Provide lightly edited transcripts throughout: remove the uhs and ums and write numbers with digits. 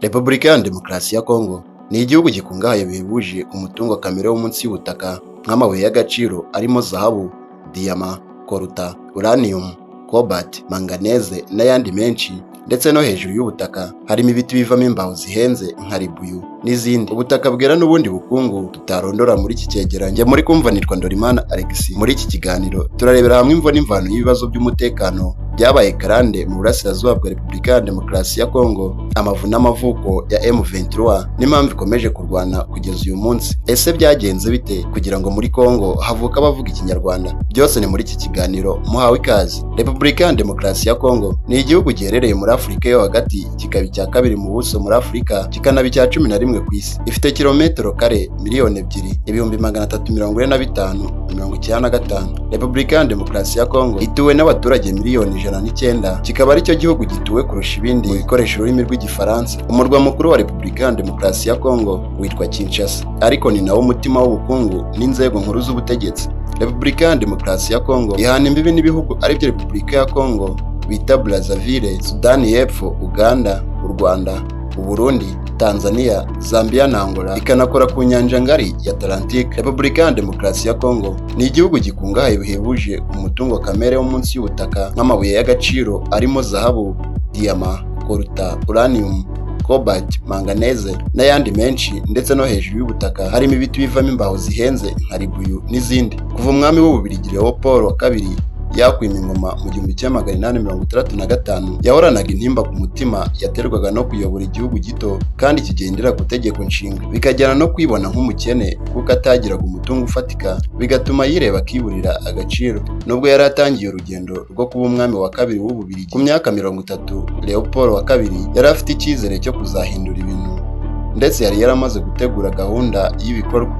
Repubulika ya Demokarasi ya Kongo ni igihugu gikungahaye bihebuje ku mutungo kamere wo munsi y'ubutaka nk'amabuye y'agaciro arimo zahabu, diyama, koruta, uranium, cobalt, manganese n'ayandi menshi, ndetse no hejuru y'ubutaka harimo ibiti bivamo imbaho zihenze nka ribuyu n'izindi. Ubutaka bwera n'ubundi bukungu tutarondora muri iki cyegeranyo. Muri kumvanirwa Ndorimana Alex. Muri iki kiganiro turarebera hamwe imvo n'imvano y'ibibazo by'umutekano byabaye karande mu burasirazuba bwa Repubulika ya Demokarasi ya Kongo, amavu n'amavuko ya M23 n'impamvu ikomeje kurwana kugeza uyu munsi. Ese byagenze bite kugira ngo muri Kongo havuka abavuga ikinyarwanda? Byose ni muri iki kiganiro, muhawe ikaze. Repubulika ya Demokarasi ya Kongo ni igihugu giherereye muri Afurika yo hagati, kikaba icya kabiri mu buso muri Afurika, kikanaba icya 11 ku isi. Ifite kilometero kare miliyoni 2,345,095. Repubulika ya Demokarasi ya Kongo ituwe n'abaturage miliyoni 109, kikaba aricyo gihugu gituwe kurusha ibindi mu bikoresha ururimi rw'igifaransa. Umurwa mukuru wa Repubulika ya Demokarasi ya Kongo witwa Kinshasa, ariko ni nawo mutima w'ubukungu n'inzego nkuru z'ubutegetsi. Repubulika ya Demokarasi ya Kongo ihana imbibi n'ibihugu aribyo Repubulika ya Kongo bita Brazzaville, Sudani y'Epfo, Uganda, u Rwanda, u Burundi, Tanzania, Zambia na Angola, ikanakora ku nyanja ngari ya Atlantique. Repubulika ya Demokarasi ya Kongo ni igihugu gikungahaye bihebuje ku mutungo kamere wo munsi y'ubutaka nk'amabuye y'agaciro arimo zahabu, diyama, koruta, uranium, cobalt, manganese n'ayandi menshi, ndetse no hejuru y'ubutaka harimo ibiti bivamo imbaho zihenze nka ribuyu n'izindi. Kuva umwami w'Ububiligi Leopold wa kabiri yakwima ingoma mu 1865, yahoranaga intimba ku mutima yaterwaga no kuyobora igihugu gito kandi kigendera ku tegeko nshinga, bikajyana no kwibona nk'umukene kuko atagiraga umutungo ufatika, bigatuma yireba akiburira agaciro. Nubwo yari atangiye urugendo rwo kuba umwami wa kabiri w'Ububiligi ku myaka 30, Leopold wa kabiri yari afite icyizere cyo kuzahindura ibintu, ndetse yari yaramaze gutegura gahunda y'ibikorwa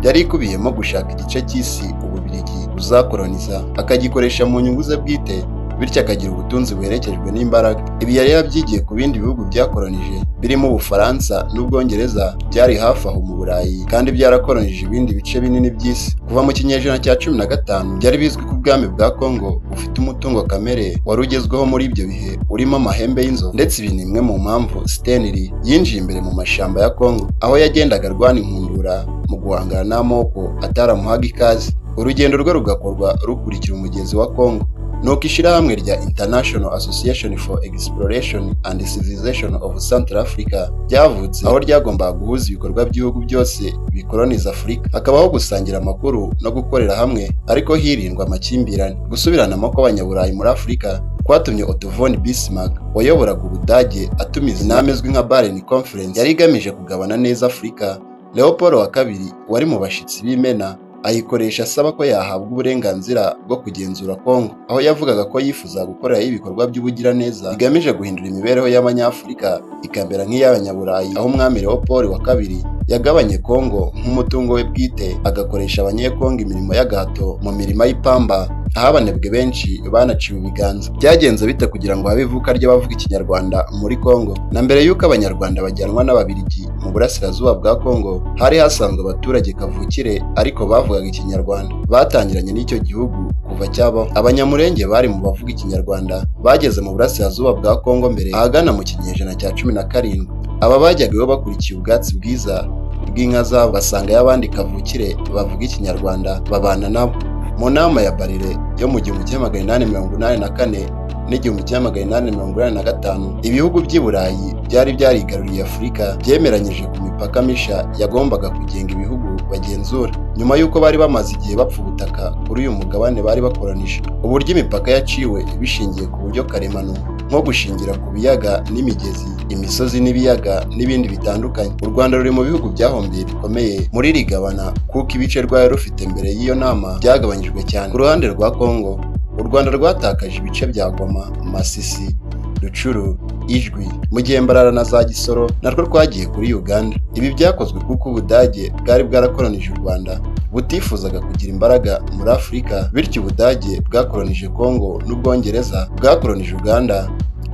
yari ikubiyemo gushaka igice cy'isi Ububiligi buzakoloniza akagikoresha mu nyungu ze bwite, bityo akagira ubutunzi buherekejwe n'imbaraga. Ibi yari yabyigiye ku bindi bihugu byakolonije birimo Ubufaransa n'Ubwongereza byari hafi aho mu Burayi, kandi byarakolonije ibindi bice binini by'isi. Kuva mu kinyejana cya 15 byari bizwi ko ubwami bwa Kongo bufite umutungo kamere wari ugezweho muri ibyo bihe urimo amahembe y'inzovu, ndetse ibi ni imwe mu mpamvu Stanley yinjiye imbere mu mashyamba ya Kongo, aho yagendaga arwana inkundura mu guhangana n'amoko ataramuhaga ikaze. Urugendo rwe rugakorwa rukurikira umugezi wa Kongo, nuko ishyirahamwe rya International Association for Exploration and Civilization of Central Africa ryavutse, aho ryagombaga guhuza ibikorwa by'ibihugu byose bikoloniza Afurika, hakabaho gusangira amakuru no gukorera hamwe, ariko hirindwa amakimbirane. Gusubiranamo kw'Abanyaburayi muri Afurika kwatumye Otto von Bismarck wayoboraga Ubudage atumiza inama izwi nka Berlin Conference, yari igamije kugabana neza Afurika. Leopold wa kabiri wari mu bashyitsi b'imena ayikoresha asaba ko yahabwa uburenganzira bwo kugenzura Kongo, aho yavugaga ko yifuza gukorera ibikorwa by'ubugiraneza bigamije guhindura imibereho y'Abanyafurika ikambera nk'iy'Abanyaburayi, aho umwami Leopold wa kabiri yagabanye Kongo nk'umutungo we bwite, agakoresha Abanyekongo imirimo y'agahato mu mirima y'ipamba, aho abanebwe benshi banaciwe ibiganza. Byagenze bite kugira ngo habe ivuka ry'abavuga ikinyarwanda muri Kongo? Na mbere y'uko Abanyarwanda bajyanwa n'Ababiligi mu burasirazuba bwa Kongo, hari hasanzwe abaturage kavukire ariko bavugaga ikinyarwanda. Batangiranye n'icyo gihugu kuva cyabaho. Abanyamurenge bari mu bavuga ikinyarwanda bageze mu burasirazuba bwa Kongo mbere ahagana mu kinyejana cya 17. Aba bajyagayo bakurikiye ubwatsi bwiza bw'inka zabo, basanga y'abandi kavukire bavuga ikinyarwanda babana nabo. Mu nama ya Barire yo mu 1884 n'1885, ibihugu by'i Burayi byari byarigaruriye Afurika byemeranyije ku mipaka misha yagombaga kugenga ibihugu bagenzura, nyuma y'uko bari bamaze igihe bapfa ubutaka kuri uyu mugabane bari bakolonije. Uburyo imipaka yaciwe bishingiye ku buryo karemano, nko gushingira ku biyaga n'imigezi, imisozi n'ibiyaga n'ibindi bitandukanye. U Rwanda ruri mu bihugu byahombeye bikomeye muri iri gabana, kuko ibice rwari rufite mbere y'iyo nama byagabanyijwe cyane. Ku ruhande rwa Kongo, u Rwanda rwatakaje ibice bya Goma, Masisi, Rucuru, Ijwi, mu gihe Mbarara na za Gisoro narwo rwagiye kuri Uganda. Ibi byakozwe kuko Ubudage bwari bwarakolonije u Rwanda butifuzaga kugira imbaraga muri Afurika, bityo Ubudage bwakolonije Kongo n'Ubwongereza bwakolonije Uganda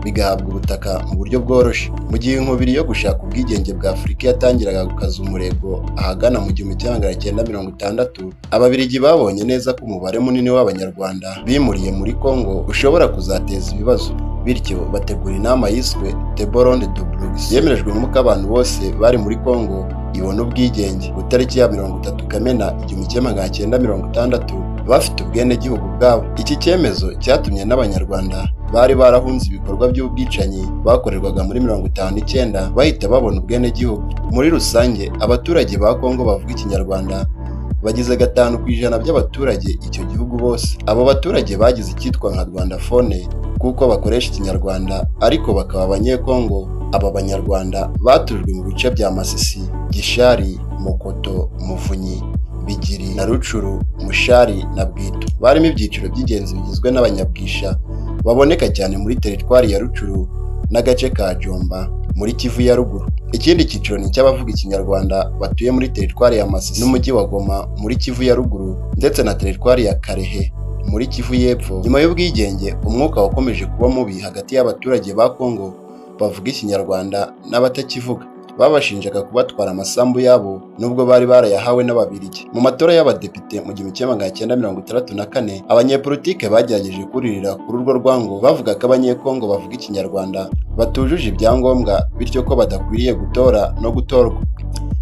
bigahabwa ubutaka mu buryo bworoshye. Mu gihe inkubiri yo gushaka ubwigenge bwa Afurika yatangiraga gukaza umurego ahagana mu 1960, Ababiligi babonye neza ko umubare munini w'Abanyarwanda bimuriye muri Kongo ushobora kuzateza ibibazo. bityo bategura inama yiswe Table Ronde de Bruxelles yemerejwe nk'uko abantu bose bari muri Congo ibona ubwigenge ku itariki ya 30 Kamena 1960 bafite ubwenegihugu bwabo. Iki cyemezo cyatumye n'Abanyarwanda bari barahunze ibikorwa by'ubwicanyi bakorerwaga muri 59 bahita babona ubwenegihugu. Muri rusange abaturage ba Congo bavuga Ikinyarwanda bagize 5% by'abaturage icyo gihugu bose. Abo baturage bagize icyitwa nka Rwandafone kuko bakoresha Ikinyarwanda ariko bakaba Abanyekongo. Aba Banyarwanda batujwe mu bice bya Masisi, Gishari, Mokoto, Muvunyi, Bigiri na Rucuru, Mushari na Bwito. Barimo ibyiciro by'ingenzi bigizwe n'Abanyabwisha baboneka cyane muri teritwari ya Rucuru n'agace ka Jomba muri Kivu ya ruguru. Ikindi cyiciro ni cy'abavuga Ikinyarwanda batuye muri teritwari ya Masisi n'umujyi wa Goma muri Kivu ya ruguru ndetse na teritwari ya Karehe muri Kivu y'Epfo. Nyuma y'ubwigenge umwuka wakomeje kuba mubi hagati y'abaturage ba Congo bavuga Ikinyarwanda n'abatakivuga. Babashinjaga kubatwara amasambu yabo nubwo bari barayahawe n'Ababiligi. Mu matora y'abadepite mu 1964 abanyepolitike bagerageje kuririra kuri urwo rwango bavuga ko Abanyekongo bavuga Ikinyarwanda batujuje ibyangombwa bityo ko badakwiriye gutora no gutorwa.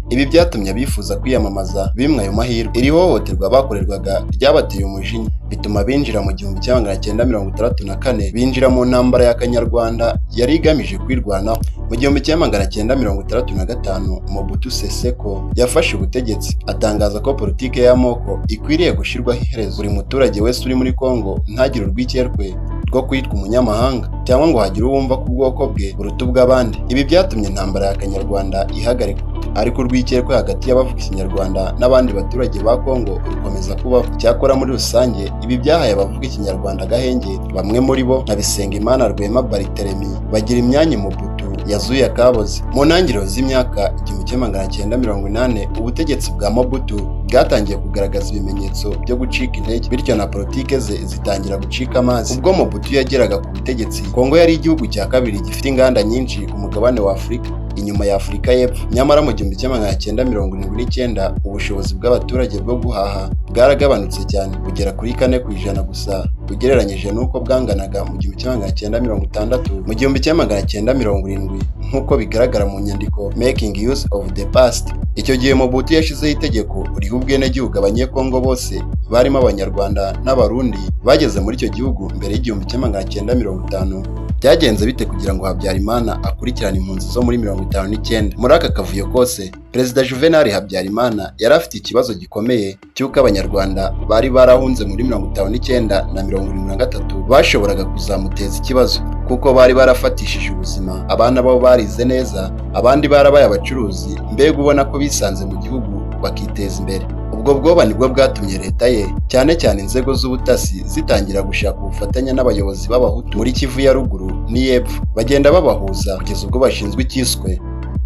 Ibi byatumye abifuza kwiyamamaza bimwe ayo mahirwe. Iri hohoterwa bakorerwaga ryabateye umujinya bituma binjira mu 1964 binjira mu ntambara ya Kanyarwanda yari igamije kwirwanaho. Mu 1965 Mobutu Sese Seko yafashe ubutegetsi atangaza ko politike y'amoko ikwiriye gushyirwaho iherezo. Buri muturage wese uri muri Congo ntagire urwikekwe rwo kwitwa umunyamahanga cyangwa ngo hagire uwumva ku bwoko bwe buruta ubw'abandi. Ibi byatumye intambara ya Kanyarwanda ihagarikwa, ariko urwikekwe hagati y'abavuga Ikinyarwanda n'abandi baturage ba Congo rukomeza kubaho. Cyakora muri rusange ibi byahaye abavuga Ikinyarwanda agahenge. Bamwe muri bo nka Bisengimana Rwema Barthélemy bagira imyanya Mobutu yazuye akaboze. Mu ntangiriro z'imyaka 1980 ubutegetsi bwa Mobutu bwatangiye kugaragaza ibimenyetso byo gucika intege, bityo na politike ze zitangira gucika amazi. Ubwo Mobutu yageraga ku butegetsi, Kongo yari igihugu cya kabiri gifite inganda nyinshi ku mugabane wa Afurika inyuma ya Afurika y'Epfo. Nyamara mu 1979 ubushobozi bw'abaturage bwo guhaha bwaragabanutse cyane bugera kuri 4% gusa ugereranyije n'uko bwanganaga mu 1960. Mu 1970 nk'uko bigaragara mu nyandiko Making Use of the Past, icyo gihe Mobutu yashizeho itegeko riha ubwenegihugu Abanyekongo bose barimo Abanyarwanda n'Abarundi bageze muri icyo gihugu mbere y'1950. Byagenze bite kugira ngo Habyarimana akurikirane impunzi zo muri 59? Muri aka kavuyo kose Perezida Juvenal Habyarimana yari afite ikibazo gikomeye cy'uko Abanyarwanda bari barahunze muri 59 na 73 bashoboraga kuzamuteza ikibazo kuko bari barafatishije ubuzima. Abana babo barize neza, abandi barabaye abacuruzi, mbega ubona ko bisanze mu gihugu bakiteza imbere. Ubwo bwoba nibwo bwatumye leta ye cyane cyane inzego z'ubutasi zitangira gushaka ubufatanye n'abayobozi b'Abahutu muri Kivu ya ruguru n'Iyepfo, bagenda babahuza kugeza ubwo bashinzwe icyiswe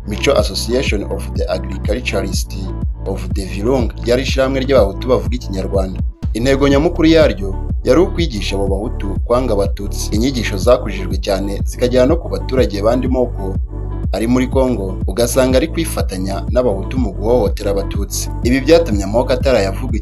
Micho Association of the Agriculturists of the Virunga, ryari ishyirahamwe ry'Abahutu bavuga Ikinyarwanda. Intego nyamukuru yaryo yari ukwigisha abo Bahutu kwanga Abatutsi. Inyigisho zakujijwe cyane zikagera no ku baturage bandi moko ari muri Congo, ugasanga ari kwifatanya n'Abahutu mu guhohotera Abatutsi. Ibi byatumye amoko atarayavuga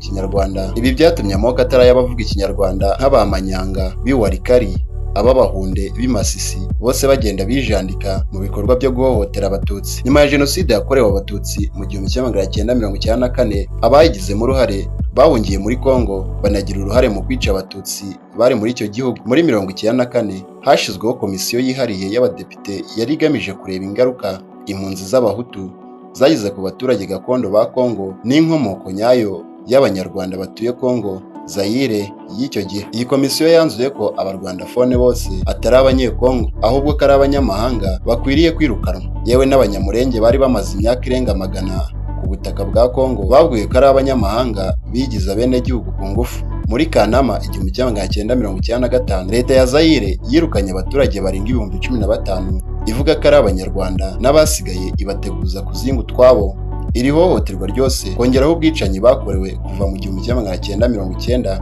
Ikinyarwanda nk'Abamanyanga, b'Iwarikari, Ababahunde, b'Imasisi bose bagenda bijandika mu bikorwa byo guhohotera Abatutsi. Nyuma ya Jenoside yakorewe Abatutsi mu 1994 abayigizemo uruhare bahungiye muri Congo banagira uruhare mu kwica Abatutsi bari muri icyo gihugu. Muri 1994 hashyizweho komisiyo yihariye y'abadepite yari igamije kureba ingaruka impunzi z'Abahutu zagize ku baturage gakondo ba Congo n'inkomoko nyayo y'Abanyarwanda batuye Congo Zaire y'icyo gihe. Iyi komisiyo yanzuye ko Abarwandafone bose atari Abanyekongo ahubwo ko ari abanyamahanga bakwiriye kwirukanwa. Yewe n'Abanyamurenge bari bamaze imyaka irenga 100 ku butaka bwa Congo babwiye ko ari abanyamahanga bigize abenegihugu ku ngufu. Muri Kanama 1995 leta ya Zaire yirukanye abaturage barenga 15,000 ivuga ko ari Abanyarwanda n'abasigaye ibateguza kuzinga utwabo. Iri hohoterwa ryose kongeraho ubwicanyi bakorewe kuva mu 1990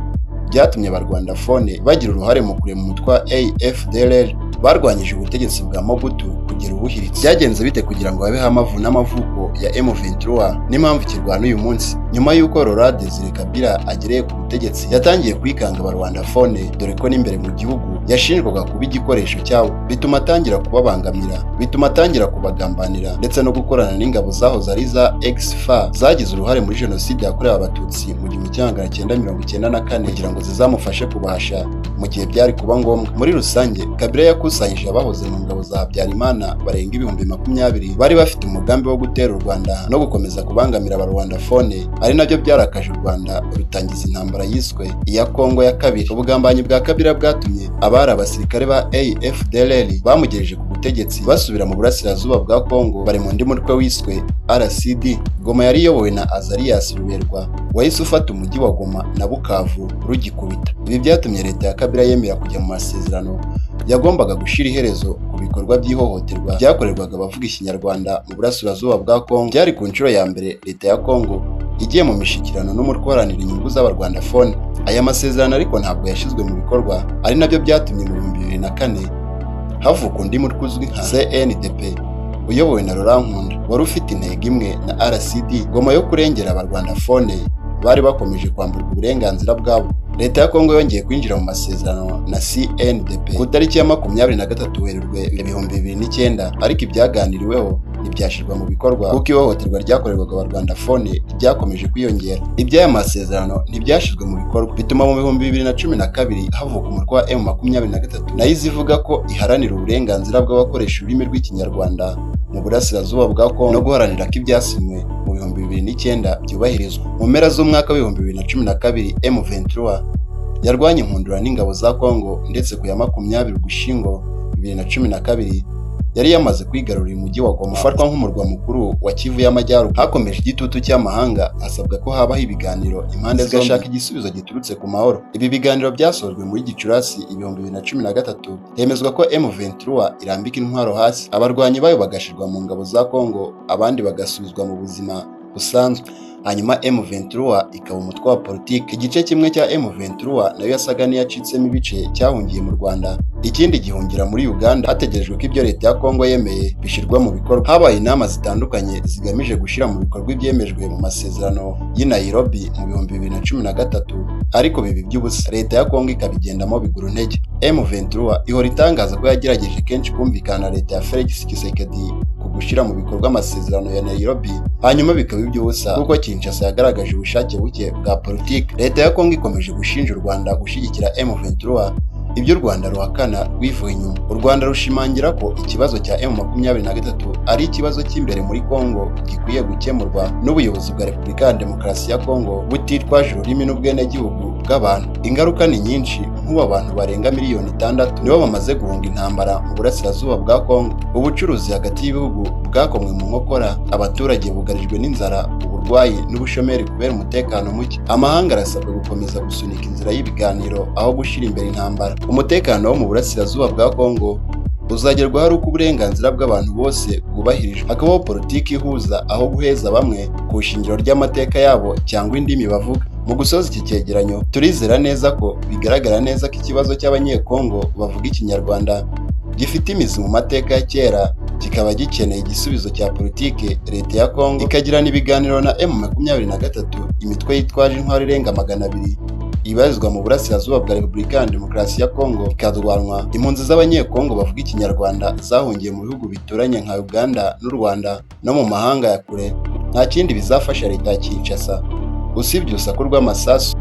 byatumye Abarwandafone bagira uruhare mu kurema umutwe wa AFDLR barwanyije ubutegetsi bwa Mobutu kugira ubuhiritse. Byagenze bite kugira ngo habeho amavu n'amavuko ya M23 n'impamvu kirwana uyu munsi? Nyuma y'uko Laurent Désiré Kabila agereye ku butegetsi yatangiye kwikanga Abarwandafone, dore ko n'imbere mu gihugu yashinjwaga kuba igikoresho cyabo, bituma atangira kubabangamira, bituma atangira kubagambanira ndetse no gukorana n'ingabo zahoze ari za ex-FAR zagize uruhare muri jenoside yakorewe abatutsi mu 1994 kugira ngo zizamufashe kubahasha mu gihe byari kuba ngombwa. Muri rusange, Kabila yakusanyije abahoze mu ngabo za Habyarimana barenga 20,000 bari bafite umugambi wo gutera u Rwanda no gukomeza kubangamira abarwandafone, ari nabyo byarakaje u Rwanda rutangiza intambara yiswe iya Kongo ya kabiri. Ubugambanyi bwa Kabila bwatumye abari abasirikare ba AFDLR bamugejeje ku butegetsi basubira mu burasirazuba bwa Kongo bari mu ndi mutwe wiswe RCD. Goma yari iyobowe na Azarias Ruberwa wahise ufata umujyi wa Goma na Bukavu rugikubita. Ibi byatumye leta ya Kabila yemera kujya mu masezerano yagombaga gushira iherezo ku bikorwa by'ihohoterwa byakorerwaga abavuga ikinyarwanda mu burasirazuba bwa Kongo. Byari ku nshuro ya mbere leta ya Kongo igiye mu mishikirano n'umutwe uharanira inyungu z'abarwandafone. Aya masezerano ariko ntabwo yashyizwe mu bikorwa, ari nabyo byatumye mu 2004 havuka undi mutwe uzwi nka CNDP uyobowe na Laurent Nkunda wari ufite intego imwe na RCD, Goma yo kurengera abarwandafone bari bakomeje kwamburwa uburenganzira bwabo. Leta ya Kongo yongeye kwinjira mu masezerano na CNDP ku tariki ya 23 Werurwe 2009, ariko ibyaganiriweho ntibyashyirwa mu bikorwa kuko ihohoterwa ryakorerwaga abarwandafone ryakomeje kwiyongera. Iby'aya masezerano ntibyashyizwe mu bikorwa, bituma mu 2012 havuka umutwe wa M23 nayo izivuga ko iharanira uburenganzira bw'abakoresha ururimi rw'ikinyarwanda mu burasirazuba bwa Kongo no guharanira ko ibyasinywe mu 2009 byubahirizwa. Mu mpera z'umwaka wa 2012 M23 yarwanye inkundura n'ingabo za Kongo, ndetse ku ya 20 Ugushyingo 2012 yari yamaze kwigarurira umujyi wa Goma ufatwa nk'umurwa mukuru wa Kivu y'Amajyaruguru. Hakomeje igitutu cy'amahanga asabwa ko habaho ibiganiro impande zigashaka igisubizo giturutse ku mahoro. Ibi biganiro byasojwe muri Gicurasi 2013, hemezwa ko M23 irambika intwaro hasi, abarwanyi bayo bagashirwa mu ngabo za Kongo, abandi bagasubizwa mu buzima busanzwe. Hanyuma M23 ikaba umutwe wa politiki. Igice kimwe cya M23 nayo yasaga n'iyacitsemo ibice cyahungiye mu Rwanda, ikindi gihungira muri Uganda, hategerejwe ko ibyo leta ya Kongo yemeye bishyirwa mu bikorwa. Habaye inama zitandukanye zigamije gushyira mu bikorwa ibyemejwe mu masezerano y'i Nairobi mu 2013, ariko bibi by'ubusa. Leta ya Kongo ikabigendamo biguru ntege. M23 ihora itangaza ko yagerageje kenshi kumvikana na leta ya Felix Tshisekedi ku gushyira mu bikorwa amasezerano ya Nairobi, hanyuma bikaba iby'ubusa kuko Kinshasa yagaragaje ubushake buke bwa politiki. Leta ya Kongo ikomeje gushinja u Rwanda gushyigikira M23, ibyo u Rwanda ruhakana rwivuye inyuma. U Rwanda rushimangira ko ikibazo cya M23 ari ikibazo cy'imbere muri Kongo gikwiye gukemurwa n'ubuyobozi bwa Repubulika ya Demokarasi ya Kongo butitwaje ururimi n'ubwenegihugu bw'abantu. Ingaruka ni nyinshi, nk'ubu abantu barenga 6 miliyoni nibo bamaze guhunga intambara mu burasirazuba bwa Kongo. Ubucuruzi hagati y'ibihugu bwakomwe mu nkokora, abaturage bugarijwe n'inzara, uburwayi n'ubushomeri kubera umutekano muke. Amahanga arasabwa gukomeza gusunika inzira y'ibiganiro aho gushyira imbere intambara. Umutekano wo mu burasirazuba bwa Kongo uzagerwaho ari uko uburenganzira bw'abantu bose bwubahirijwe, hakabaho politiki ihuza aho guheza bamwe ku ishingiro ry'amateka yabo cyangwa indimi bavuga. Mu gusoza iki cyegeranyo, turizera neza ko bigaragara neza ko ikibazo cy'abanyekongo bavuga ikinyarwanda gifite imizi mu mateka ya kera, kikaba gikeneye igisubizo cya politiki. Leta ya Kongo ikagirana ibiganiro na M23, imitwe yitwaje intwaro irenga 200 ibarizwa mu burasirazuba bwa Repubulika ya Demokarasi ya Kongo, ikadwanwa impunzi z'abanyekongo bavuga ikinyarwanda zahungiye mu bihugu bituranye nka Uganda n'u Rwanda no mu mahanga ya kure. Nta kindi bizafasha leta ya Kinshasa usibye urusaku rw'amasasu